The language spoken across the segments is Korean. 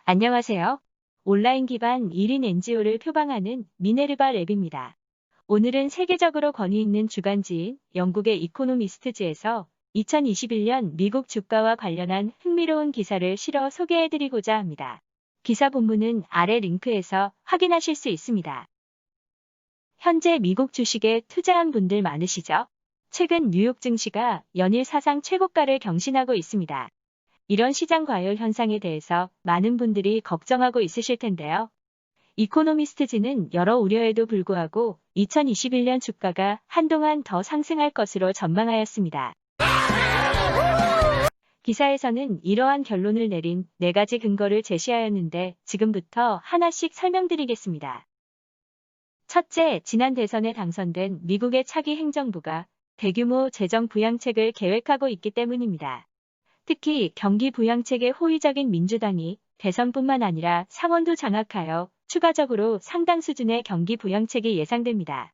안녕하세요. 온라인 기반 1인 NGO를 표방하는 미네르바 랩입니다. 오늘은 세계적으로 권위 있는 주간지인 영국의 이코노미스트지에서 2021년 미국 주가와 관련한 흥미로운 기사를 실어 소개해드리고자 합니다. 기사 본문은 아래 링크에서 확인하실 수 있습니다. 현재 미국 주식에 투자한 분들 많으시죠? 최근 뉴욕 증시가 연일 사상 최고가를 경신하고 있습니다. 이런 시장 과열 현상에 대해서 많은 분들이 걱정하고 있으실 텐데요. 이코노미스트지는 여러 우려에도 불구하고 2021년 주가가 한동안 더 상승할 것으로 전망하였습니다. 기사에서는 이러한 결론을 내린 4가지 근거를 제시하였는데 지금부터 하나씩 설명드리겠습니다. 첫째, 지난 대선에 당선된 미국의 차기 행정부가 대규모 재정 부양책을 계획하고 있기 때문입니다. 특히 경기 부양책에 호의적인 민주당이 대선뿐만 아니라 상원도 장악하여 추가적으로 상당 수준의 경기 부양책이 예상됩니다.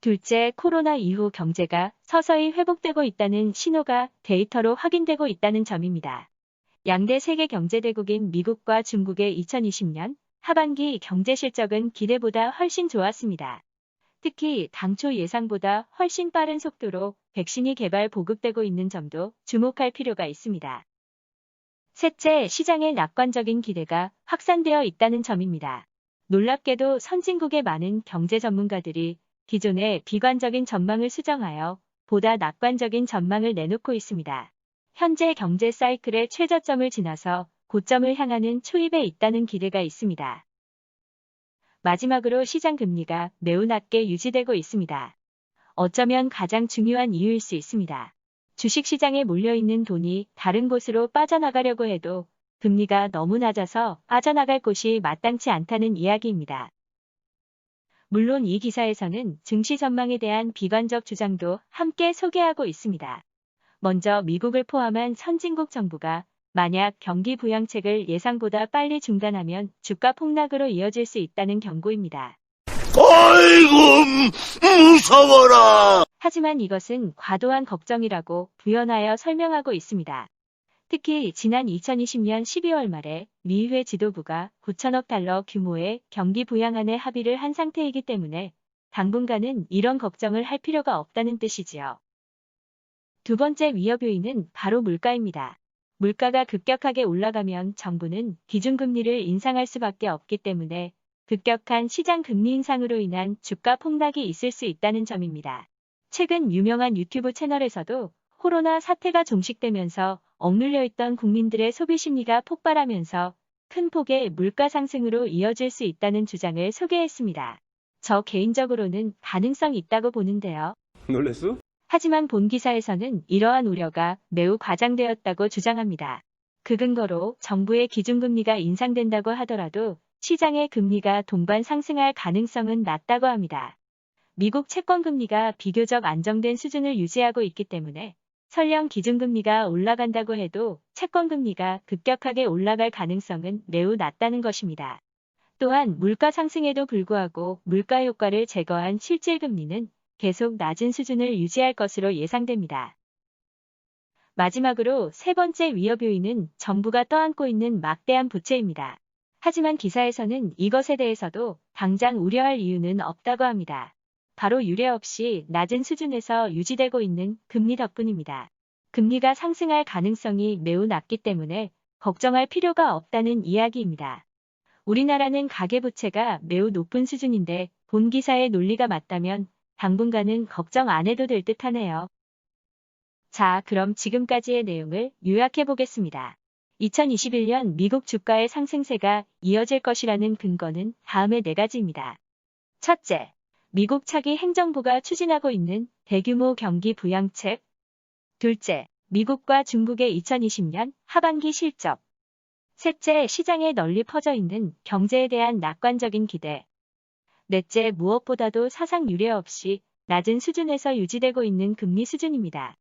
둘째, 코로나 이후 경제가 서서히 회복되고 있다는 신호가 데이터로 확인되고 있다는 점입니다. 양대 세계 경제대국인 미국과 중국의 2020년 하반기 경제 실적은 기대보다 훨씬 좋았습니다. 특히 당초 예상보다 훨씬 빠른 속도로 백신이 개발 보급되고 있는 점도 주목할 필요가 있습니다. 셋째, 시장의 낙관적인 기대가 확산되어 있다는 점입니다. 놀랍게도 선진국의 많은 경제 전문가들이 기존의 비관적인 전망을 수정하여 보다 낙관적인 전망을 내놓고 있습니다. 현재 경제 사이클의 최저점을 지나서 고점을 향하는 초입에 있다는 기대가 있습니다. 마지막으로 시장 금리가 매우 낮게 유지되고 있습니다. 어쩌면 가장 중요한 이유일 수 있습니다. 주식시장에 몰려있는 돈이 다른 곳으로 빠져나가려고 해도 금리가 너무 낮아서 빠져나갈 곳이 마땅치 않다는 이야기입니다. 물론 이 기사에서는 증시 전망에 대한 비관적 주장도 함께 소개하고 있습니다. 먼저 미국을 포함한 선진국 정부가 만약 경기 부양책을 예상보다 빨리 중단하면 주가 폭락으로 이어질 수 있다는 경고입니다. 아이고, 무서워라! 하지만 이것은 과도한 걱정이라고 부연하여 설명하고 있습니다. 특히 지난 2020년 12월 말에 미의회 지도부가 9천억 달러 규모의 경기 부양안에 합의를 한 상태이기 때문에 당분간은 이런 걱정을 할 필요가 없다는 뜻이지요. 두 번째 위협 요인은 바로 물가입니다. 물가가 급격하게 올라가면 정부는 기준금리를 인상할 수밖에 없기 때문에 급격한 시장 금리 인상으로 인한 주가 폭락이 있을 수 있다는 점입니다. 최근 유명한 유튜브 채널에서도 코로나 사태가 종식되면서 억눌려 있던 국민들의 소비 심리가 폭발하면서 큰 폭의 물가 상승으로 이어질 수 있다는 주장을 소개했습니다. 저 개인적으로는 가능성이 있다고 보는데요. 놀랬어? 하지만 본 기사에서는 이러한 우려가 매우 과장되었다고 주장합니다. 그 근거로 정부의 기준금리가 인상된다고 하더라도 시장의 금리가 동반 상승할 가능성은 낮다고 합니다. 미국 채권금리가 비교적 안정된 수준을 유지하고 있기 때문에 설령 기준금리가 올라간다고 해도 채권금리가 급격하게 올라갈 가능성은 매우 낮다는 것입니다. 또한 물가 상승에도 불구하고 물가 효과를 제거한 실질금리는 계속 낮은 수준을 유지할 것으로 예상됩니다. 마지막으로 세 번째 위협 요인은 정부가 떠안고 있는 막대한 부채입니다. 하지만 기사에서는 이것에 대해서도 당장 우려할 이유는 없다고 합니다. 바로 유례 없이 낮은 수준에서 유지되고 있는 금리 덕분입니다. 금리가 상승할 가능성이 매우 낮기 때문에 걱정할 필요가 없다는 이야기입니다. 우리나라는 가계부채가 매우 높은 수준인데 본 기사의 논리가 맞다면 당분간은 걱정 안 해도 될 듯하네요. 자, 그럼 지금까지의 내용을 요약해 보겠습니다. 2021년 미국 주가의 상승세가 이어질 것이라는 근거는 다음의 4가지입니다. 첫째, 미국 차기 행정부가 추진하고 있는 대규모 경기 부양책. 둘째, 미국과 중국의 2020년 하반기 실적. 셋째, 시장에 널리 퍼져 있는 경제에 대한 낙관적인 기대. 넷째, 무엇보다도 사상 유례 없이 낮은 수준에서 유지되고 있는 금리 수준입니다.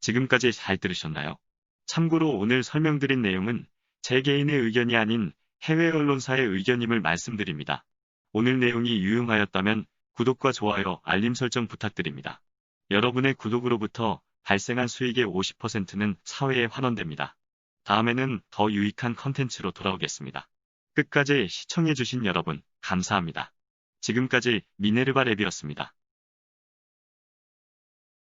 지금까지 잘 들으셨나요? 참고로 오늘 설명드린 내용은 제 개인의 의견이 아닌 해외 언론사의 의견임을 말씀드립니다. 오늘 내용이 유용하였다면 구독과 좋아요, 알림 설정 부탁드립니다. 여러분의 구독으로부터 발생한 수익의 50%는 사회에 환원됩니다. 다음에는 더 유익한 컨텐츠로 돌아오겠습니다. 끝까지 시청해주신 여러분, 감사합니다. 지금까지 미네르바 랩이었습니다.